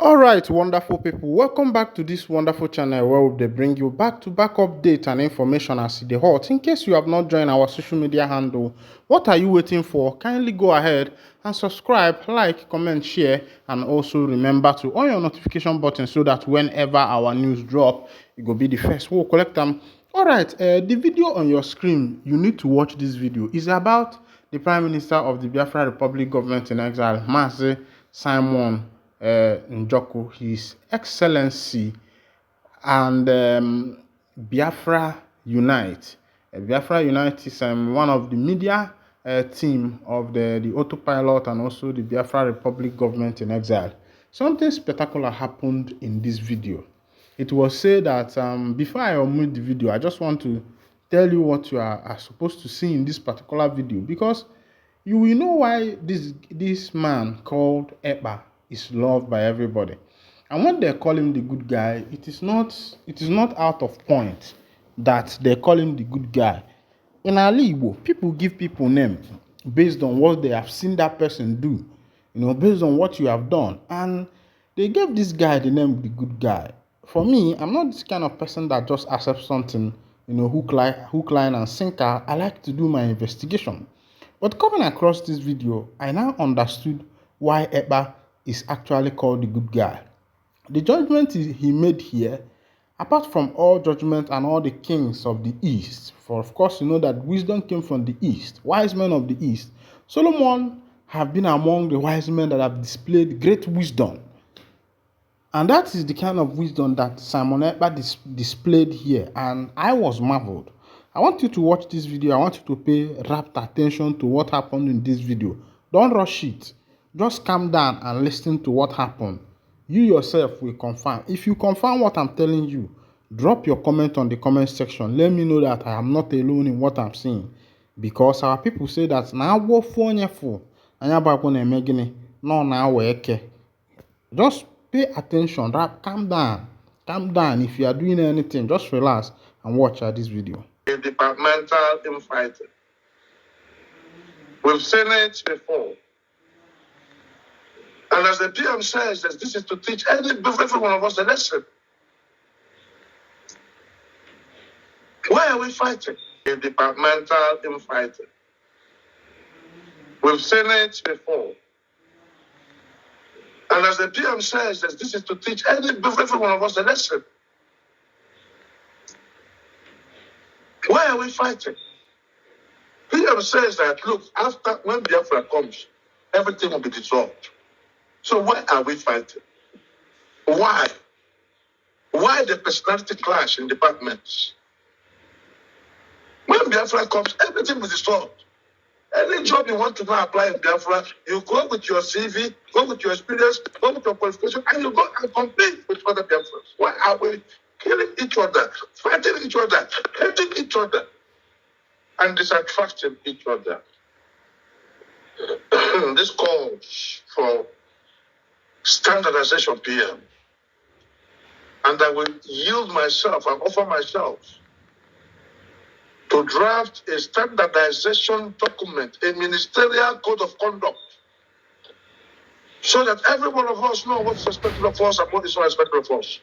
All right, wonderful people. Welcome back to this wonderful channel where we bring you back-to-back update and information as the hot. In case you have not joined our social media handle, what are you waiting for? Kindly go ahead and subscribe, like, comment, share, and also remember to on your notification button so that whenever our news drop, it will be the first. We'll collect them. All right, the video on your screen, you need to watch this video. Is about the Prime Minister of the Biafra Republic Government in Exile, Mazi Simon Njoko, His Excellency, and Biafra Unite. Biafra Unite is one of the media team of the autopilot and also the Biafra Republic Government in Exile. Something spectacular happened in this video. It was said that before I omit the video, I just want to tell you what you are supposed to see in this particular video, because you will know why this man called Èkpá is loved by everybody. And when they call him the good guy, it is not out of point that they call him the good guy. In Ali Igbo, people give people name based on what they have seen that person do, based on what you have done. And they gave this guy the name the good guy. For me, I'm not this kind of person that just accepts something, hook, line, and sinker. I like to do my investigation. But coming across this video, I now understood why Èkpá is actually called the good guy. The judgment he made here, apart from all judgment and all the kings of the East, for of course you know that wisdom came from the East, wise men of the East, Solomon have been among the wise men that have displayed great wisdom. And that is the kind of wisdom that Simon Èkpá displayed here, and I was marveled. I want you to watch this video. I want you to pay rapt attention to what happened in this video. Don't rush it. Just calm down and listen to what happened. You yourself will confirm. If you confirm what I'm telling you, drop your comment on the comment section. Let me know that I am not alone in what I'm saying. Because our people say that now go for nyefo. Just pay attention. Calm down. Calm down. If you are doing anything, just relax and watch this video. Departmental infighting. We've seen it before. And as the PM says, this is to teach every one of us a lesson. Why are we fighting? Departmental infighting. We've seen it before. And as the PM says, this is to teach every one of us a lesson. Why are we fighting? PM says that, look, when Biafra comes, everything will be dissolved. So why are we fighting? Why? Why the personality clash in departments? When Biafra comes, everything will be dissolved. Any job you want to go apply in Biafra, you go with your CV, go with your experience, go with your qualification, and you go and compete with other Biafrans. Why are we killing each other, fighting each other, hating each other, and disattracting each other? This calls for standardization, PM. And I will yield myself and offer myself to draft a standardization document, a ministerial code of conduct, so that every one of us know what's expected of us and what is not expected of us.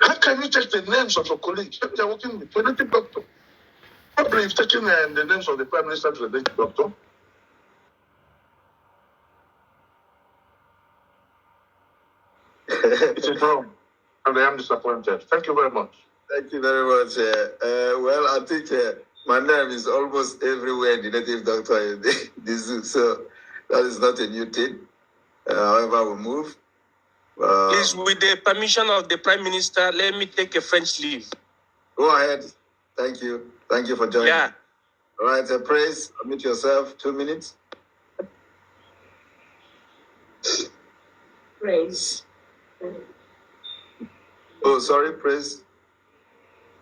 How can you take the names of your colleagues? Maybe they're working with a native doctor. Probably you've taken the names of the Prime Minister to the native doctor. It is wrong, and I am disappointed. Thank you very much. Thank you very much. Well, I think my name is almost everywhere in the native doctor in the zoo, so that is not a new thing. However, we move. Please, with the permission of the Prime Minister, let me take a French leave. Go ahead. Thank you. Thank you for joining. Yeah. All right, Praise, unmute yourself. 2 minutes. Praise. Oh, sorry, Praise.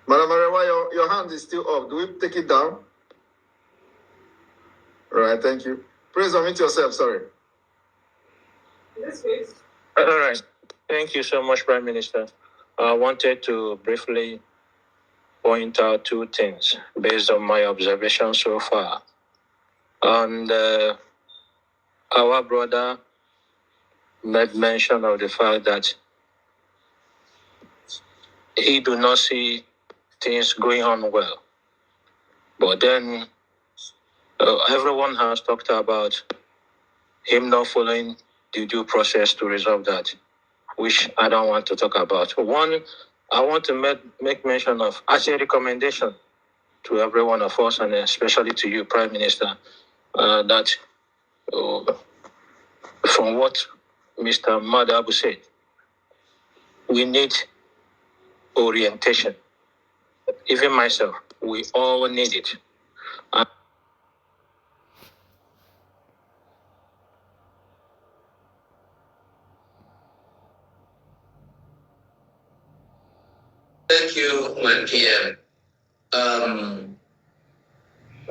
Madam Arewa, your hand is still up. Do we take it down? All right, thank you. Praise, unmute yourself. Sorry. Yes, please. All right. Thank you so much, Prime Minister. I wanted to briefly point out two things based on my observation so far. And Our brother made mention of the fact that he do not see things going on well. But then everyone has talked about him not following the due process to resolve that, which I don't want to talk about. One, I want to make mention of as a recommendation to every one of us, and especially to you, Prime Minister, that from what Mr. Madabu said, we need orientation. Even myself, we all need it. Thank you, my PM.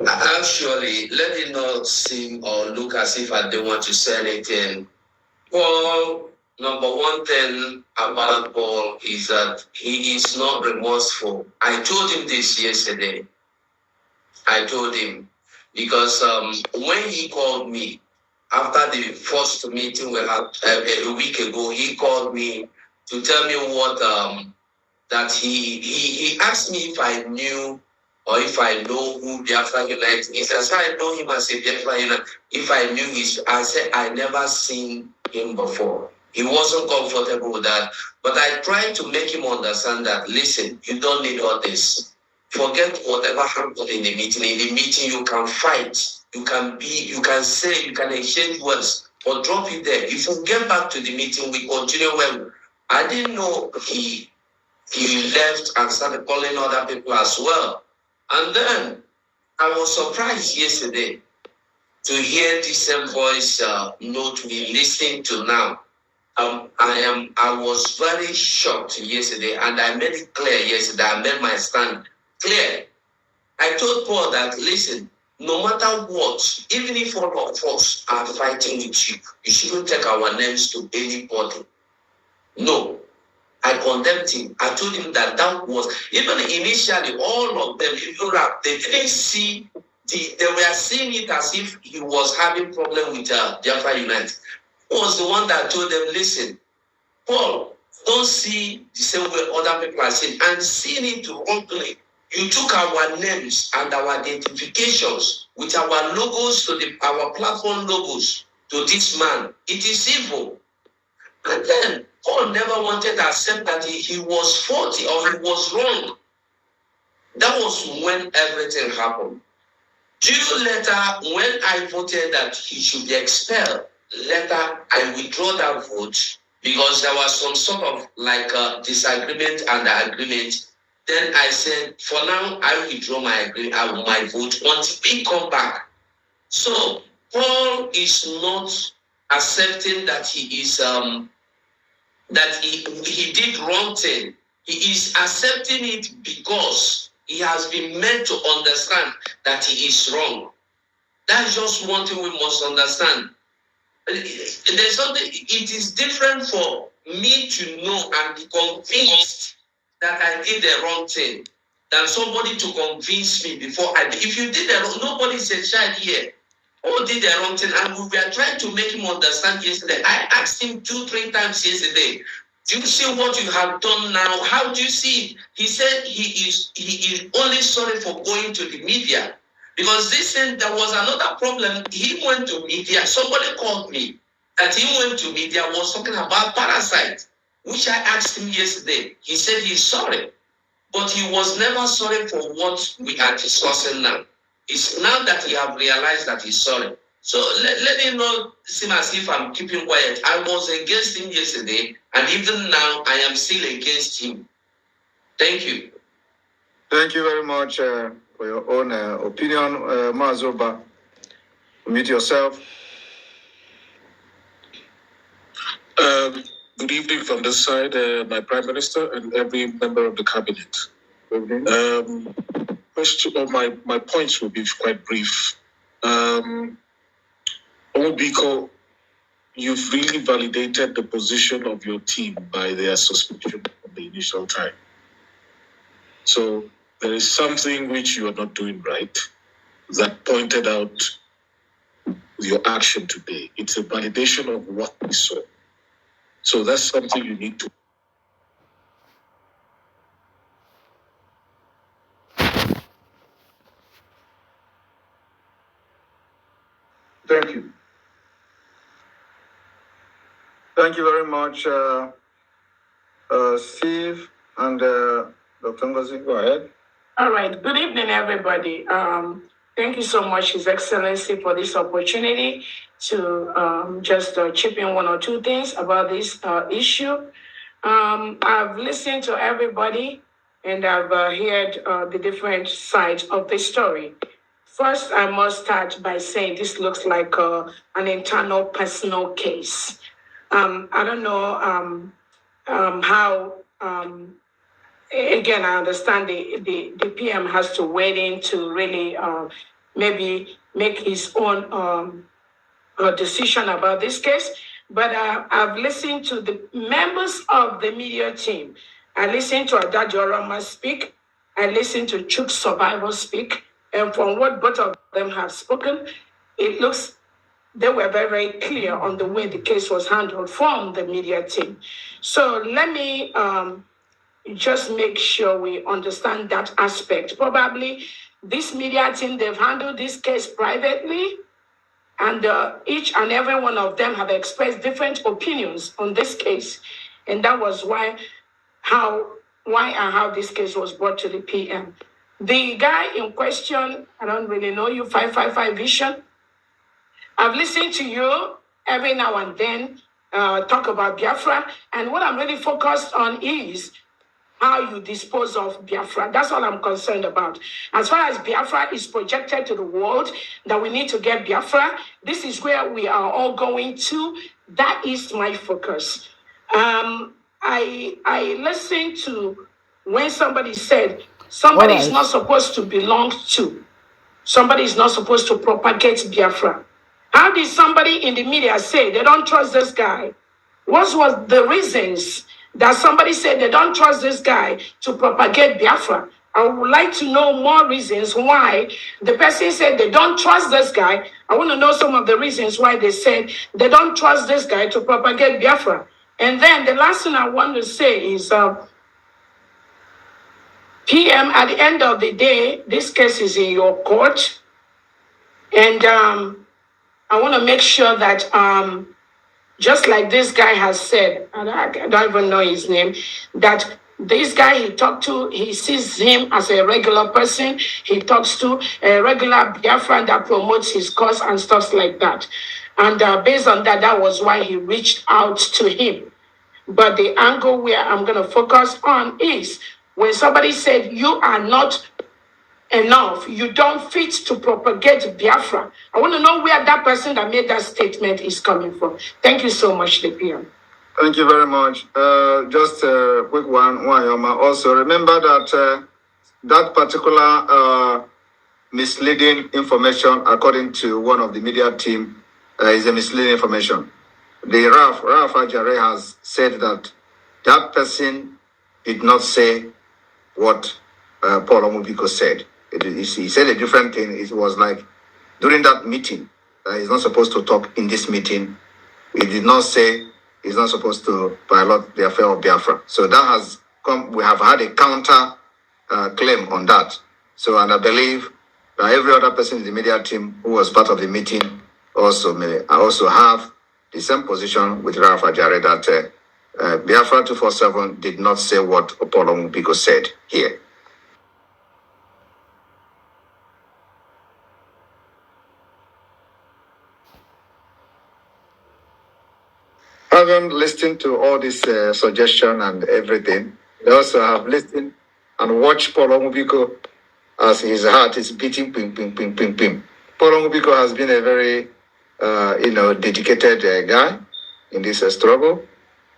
Actually, let it not seem or look as if I don't want to say anything. Paul, number one thing about Paul is that he is not remorseful. I told him this yesterday. I told him because when he called me after the first meeting we had a week ago, he called me to tell me what that he asked me if I knew or if I know who Biafra Unite is. As I know him as a Biafra Unite, if I knew I said I never seen him before. He wasn't comfortable with that. But I tried to make him understand that, listen, you don't need all this. Forget whatever happened in the meeting. In the meeting, you can fight. You can say, you can exchange words, or drop it there. If you get back to the meeting, we continue well. I didn't know he left and started calling other people as well. And then I was surprised yesterday to hear the same voice note we listening to now. I was very shocked yesterday, and I made it clear yesterday. I made my stand clear. I told Paul that, listen, no matter what, even if all of us are fighting with you, you shouldn't take our names to anybody. No. I condemned him. I told him that was, even initially, all of them, even rap, they didn't see, they were seeing it as if he was having problem with Biafra Unite. He was the one that told them, listen, Paul, don't see the same way other people are saying, and seeing it wrongly. You took our names and our identifications with our logos our platform logos to this man. It is evil. And then Paul never wanted to accept that he was faulty or he was wrong. That was when everything happened. Due later, when I voted that he should be expelled, later I withdrew that vote because there was some sort of like a disagreement and agreement. Then I said, for now, I withdraw my vote until we come back. So Paul is not accepting that he is that he did wrong thing. He is accepting it because he has been meant to understand that he is wrong. That's just one thing we must understand. There's something, it is different for me to know and be convinced that I did the wrong thing than somebody to convince me before I did. If you did the wrong, nobody is a child here. All did the wrong thing, and we were trying to make him understand yesterday. I asked him 2-3 times yesterday, do you see what you have done now? How do you see it? He said he is only sorry for going to the media. Because this thing, there was another problem. He went to media. Somebody called me that he went to media, was talking about parasite, which I asked him yesterday. He said he's sorry, but he was never sorry for what we are discussing now. It's now that he have realized that he's sorry. So let him not seem as if I'm keeping quiet. I was against him yesterday, and even now I am still against him. Thank you. Thank you very much for your own opinion, Mazoba. Mute yourself. Good evening from this side, my Prime Minister and every member of the Cabinet. My points will be quite brief. Obiko, you've really validated the position of your team by their suspension of the initial time. So there is something which you are not doing right that pointed out with your action today. It's a validation of what we saw. So that's something you need to. Thank you. Thank you very much, Steve and Dr. Ngozi. Go ahead. All right. Good evening, everybody. Thank you so much, His Excellency, for this opportunity to just chip in one or two things about this issue. I've listened to everybody and I've heard the different sides of the story. First, I must start by saying this looks like an internal personal case. I don't know how. Again, I understand the PM has to wade in to really maybe make his own decision about this case. But I've listened to the members of the media team. I listened to Adajo Rama speak. I listened to Chuk Survival speak. And from what both of them have spoken, it looks they were very, very clear on the way the case was handled from the media team. So let me just make sure we understand that aspect. Probably this media team, they've handled this case privately, and each and every one of them have expressed different opinions on this case. And that was why and how this case was brought to the PM. The guy in question, I don't really know you, 555 Vision. I've listened to you every now and then talk about Biafra, and what I'm really focused on is how you dispose of Biafra. That's all I'm concerned about. As far as Biafra is projected to the world, that we need to get Biafra, this is where we are all going to. That is my focus. I listened to when somebody said somebody is not supposed to belong to. Somebody is not supposed to propagate Biafra. How did somebody in the media say they don't trust this guy? What was the reasons that somebody said they don't trust this guy to propagate Biafra? I would like to know more reasons why the person said they don't trust this guy. I want to know some of the reasons why they said they don't trust this guy to propagate Biafra. And then the last thing I want to say is PM, at the end of the day, this case is in your court. And I want to make sure that just like this guy has said, and I don't even know his name, that this guy he talked to, he sees him as a regular person. He talks to a regular Biafran that promotes his cause and stuff like that. And based on that, that was why he reached out to him. But the angle where I'm going to focus on is when somebody said, you are not enough, you don't fit to propagate Biafra. I want to know where that person that made that statement is coming from. Thank you so much, Lepian. Thank you very much. Just a quick one, Wanyama. Also, remember that that particular misleading information, according to one of the media team, is a misleading information. The Ralph Ajare has said that that person did not say what Paul Omubiko said. He said a different thing. It was like during that meeting, he's not supposed to talk in this meeting. He did not say he's not supposed to violate the affair of Biafra. So that has come. We have had a counter claim on that. So, and I believe that every other person in the media team who was part of the meeting also may also have the same position with Ralph Ajare that Biafra 247 did not say what Paul Omubiko said here. Having listened to all this suggestion and everything, they also have listened and watched Paul Omubiko as his heart is beating, ping, ping, ping, ping, ping. Paul Omubiko has been a very, dedicated guy in this struggle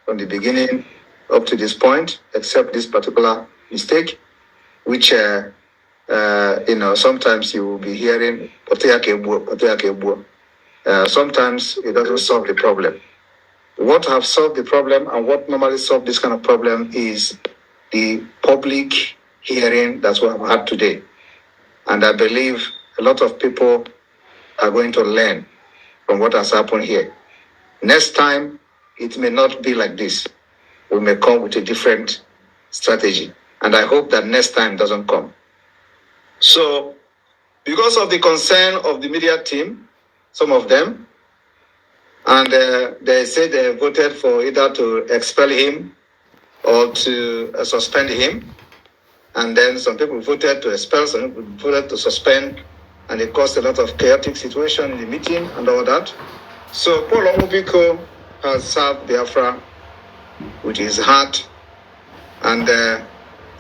from the beginning up to this point, except this particular mistake, which, sometimes you will be hearing, sometimes it doesn't solve the problem. What have solved the problem and what normally solve this kind of problem is the public hearing that's what I've had today. And I believe a lot of people are going to learn from what has happened here. Next time, it may not be like this. We may come with a different strategy. And I hope that next time doesn't come. So, because of the concern of the media team, some of them, and they said they voted for either to expel him or to suspend him. And then some people voted to expel, some people voted to suspend, and it caused a lot of chaotic situation in the meeting and all that. So Paul Omubiko has served Biafra with his heart, and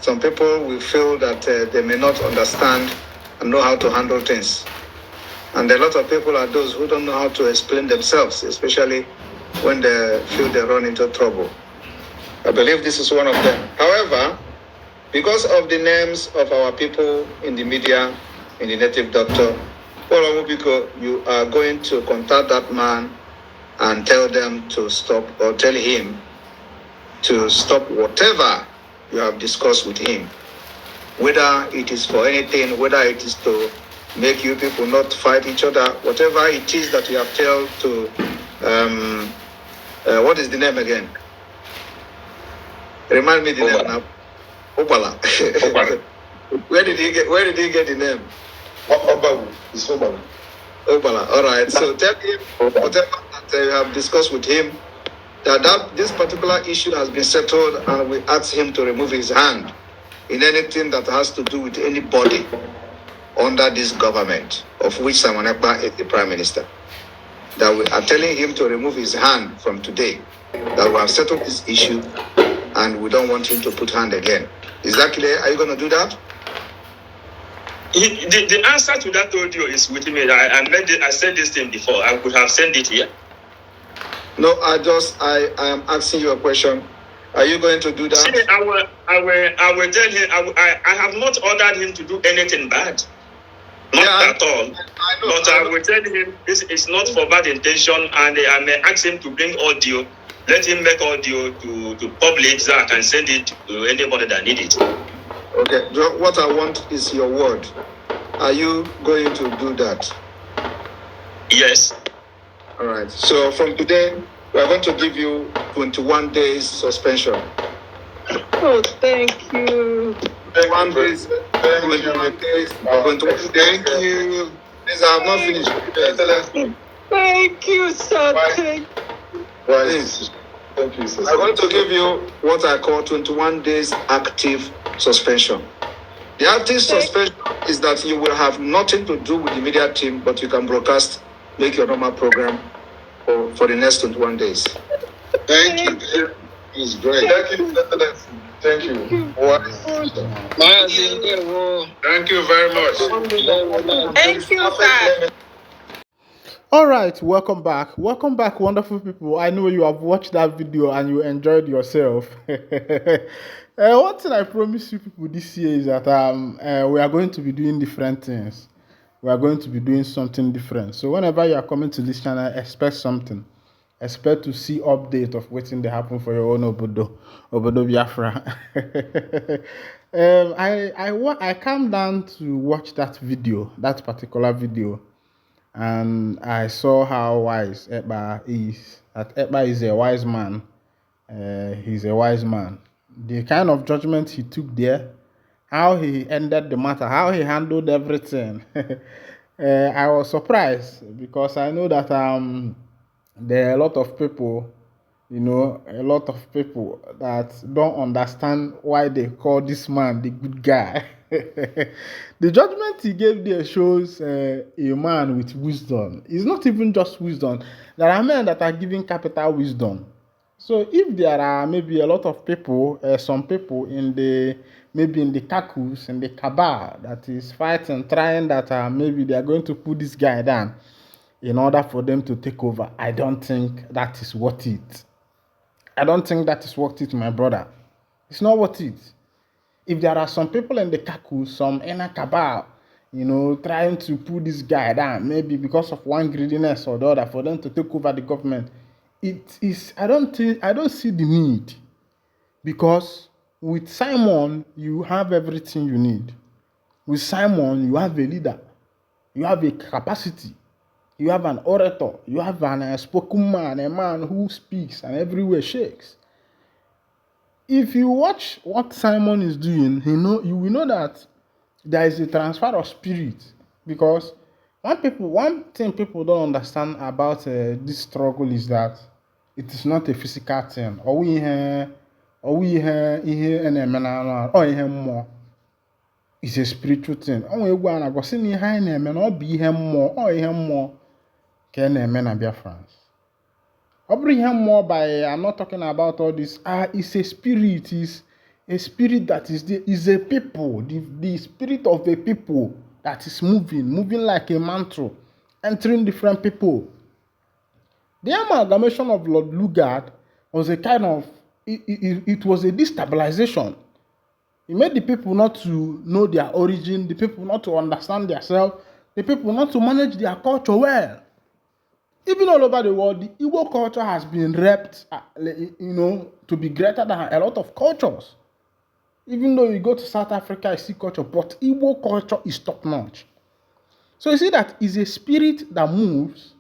some people will feel that they may not understand and know how to handle things. And a lot of people are those who don't know how to explain themselves, especially when they feel they run into trouble. I believe this is one of them. However, because of the names of our people in the media, in the native doctor, Paul Omubiko, you are going to contact that man and tell them to stop, or tell him to stop whatever you have discussed with him. Whether it is for anything, whether it is to make you people not fight each other, whatever it is that you have told to, what is the name again? Remind me the name now. Obala. Where did he get the name? Obawu. It's Obawu. Obala. All right. So tell him whatever that you have discussed with him, that this particular issue has been settled, and we ask him to remove his hand in anything that has to do with anybody under this government, of which Simon Èkpá is the Prime Minister. That we are telling him to remove his hand from today. That we have settled this issue, and we don't want him to put hand again. Is that clear? Are you going to do that? The answer to that audio is with me. I said this thing before. I could have sent it here. No, I am asking you a question. Are you going to do that? See, I will tell him. I have not ordered him to do anything bad. Not at all. I will tell him this is not for bad intention, and I may ask him to bring audio. Let him make audio to publish that and send it to anybody that needs it. Okay. What I want is your word. Are you going to do that? Yes. All right. So from today, we are going to give you 21 days suspension. Oh, thank you. 21 days. 21 days. 21 days. Thank you. Please, I have not finished. Thank you, sir. Thank you. Please. Thank you, sir. I want to give you what I call 21 days active suspension. The active suspension is that you will have nothing to do with the media team, but you can broadcast, make your normal program for the next 21 days. Thank you. It's great. Thank you. Thank you. Thank you very much. Thank you, sir. All right, welcome back, wonderful people. I know you have watched that video and you enjoyed yourself. One thing I promise you people this year is that we are going to be doing different things. We are going to be doing something different. So whenever you are coming to this channel, expect something. Expect to see update of what's in the happen for your own obodo Biafra. I calmed down to watch that video, that particular video. And I saw how wise Èkpá is. That Èkpá is a wise man. He's a wise man. The kind of judgment he took there, how he ended the matter, how he handled everything. I was surprised because I know that there are a lot of people, a lot of people that don't understand why they call this man the good guy. The judgment he gave there shows a man with wisdom. It's not even just wisdom. There are men that are giving capital wisdom. So if there are maybe a lot of people, some people in the caucus, in the cabal that is fighting, trying that maybe they are going to put this guy down in order for them to take over, I don't think that is worth it. I don't think that is worth it, my brother. It's not worth it. If there are some people in the caucus, some inner cabal, trying to pull this guy down, maybe because of one greediness or the other, for them to take over the government, I don't see the need. Because with Simon, you have everything you need. With Simon, you have a leader. You have a capacity. You have an orator. You have an spoken man, a man who speaks and everywhere shakes. If you watch what Simon is doing, you will know that there is a transfer of spirit, because one thing people don't understand about this struggle is that it is not a physical thing. Or we here more. It's a spiritual thing. Oh, we go go see here na eme na be here more. Oh, here more. Can na Biafrans. Obriham more by, I'm not talking about all this. It's a spirit, is a spirit that is a people, the spirit of a people that is moving like a mantle, entering different people. The amalgamation of Lord Lugard was a kind of, it was a destabilization. It made the people not to know their origin, the people not to understand themselves, the people not to manage their culture well. Even all over the world, the Igbo culture has been repped, to be greater than a lot of cultures. Even though you go to South Africa, you see culture, but Igbo culture is top-notch. So you see that is a spirit that moves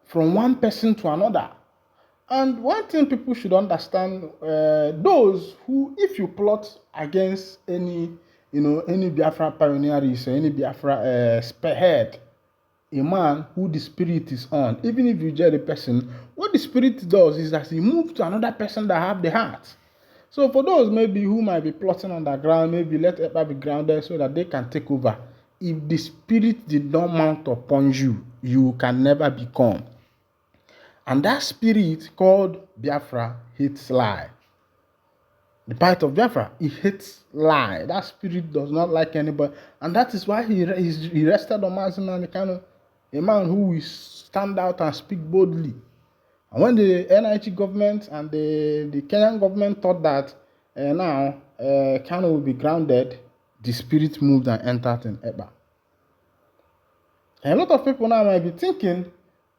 from one person to another. And one thing people should understand, those who, if you plot against any Biafra pioneers or any Biafra spearhead, a man who the spirit is on, even if you judge the person, what the spirit does is that he moves to another person that have the heart. So for those maybe who might be plotting on the ground, maybe let Èkpá be grounded so that they can take over. If the spirit did not mount upon you, you can never become. And that spirit called Biafra hates lie. The part of Biafra, he hates lie. That spirit does not like anybody. And that is why he rested on Mazin, kind of a man who will stand out and speak boldly. And when the NIG government and the Kenyan government thought that now Kano will be grounded, the spirit moved and entered in Èkpá. And a lot of people now might be thinking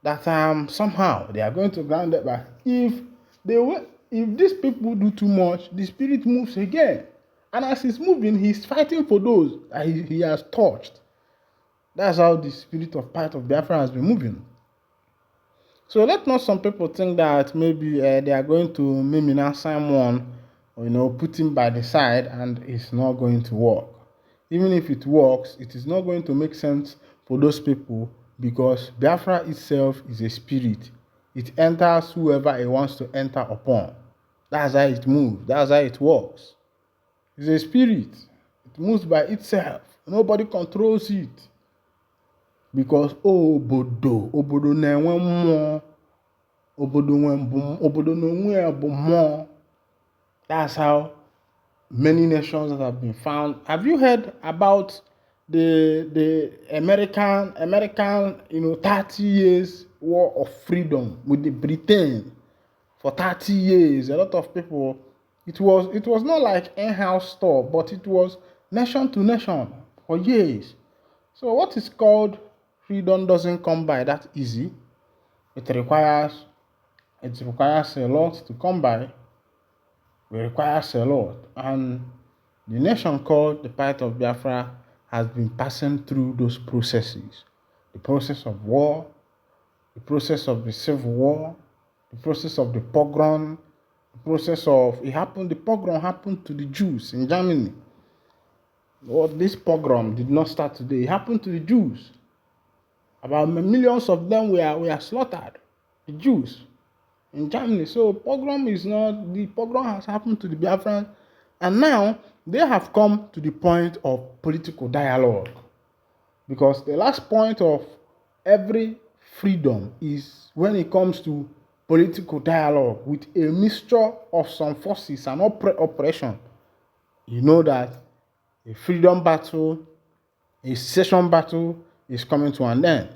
that somehow they are going to ground Èkpá. If these people do too much, the spirit moves again. And as he's moving, he's fighting for those that he has touched. That's how the spirit of part of Biafra has been moving. So let not some people think that maybe they are going to maybe now someone, put him by the side and it's not going to work. Even if it works, it is not going to make sense for those people, because Biafra itself is a spirit. It enters whoever it wants to enter upon. That's how it moves. That's how it works. It's a spirit. It moves by itself. Nobody controls it. Because obodo na-enwe mmụọ, obodo na-enwe bụ mmụọ. That's how many nations that have been found. Have you heard about the American 30 years war of freedom with the Britain? For 30 years, a lot of people, it was not like in-house stuff, but it was nation to nation for years. So what is called freedom doesn't come by that easy. It requires a lot to come by. It requires a lot. And the nation called the part of Biafra has been passing through those processes. The process of war, the process of the civil war, the process of the pogrom, the pogrom happened to the Jews in Germany. Well, this pogrom did not start today. It happened to the Jews. About millions of them were slaughtered, the Jews, in Germany. So the pogrom has happened to the Biafrans, and now they have come to the point of political dialogue. Because the last point of every freedom is when it comes to political dialogue with a mixture of some forces and oppression. You know that a freedom battle, a secession battle is coming to an end.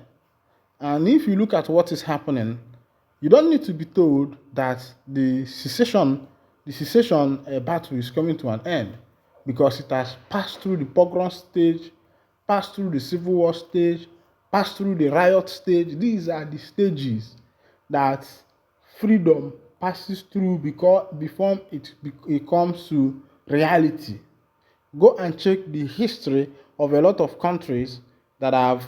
And if you look at what is happening, you don't need to be told that the secession battle is coming to an end, because it has passed through the pogrom stage, passed through the civil war stage, passed through the riot stage. These are the stages that freedom passes through before it comes to reality. Go and check the history of a lot of countries. that have,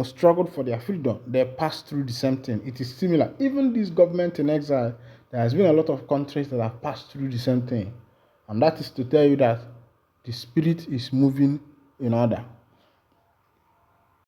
struggled for their freedom, they passed through the same thing. It is similar. Even this government in exile, there has been a lot of countries that have passed through the same thing. And that is to tell you that the spirit is moving in order.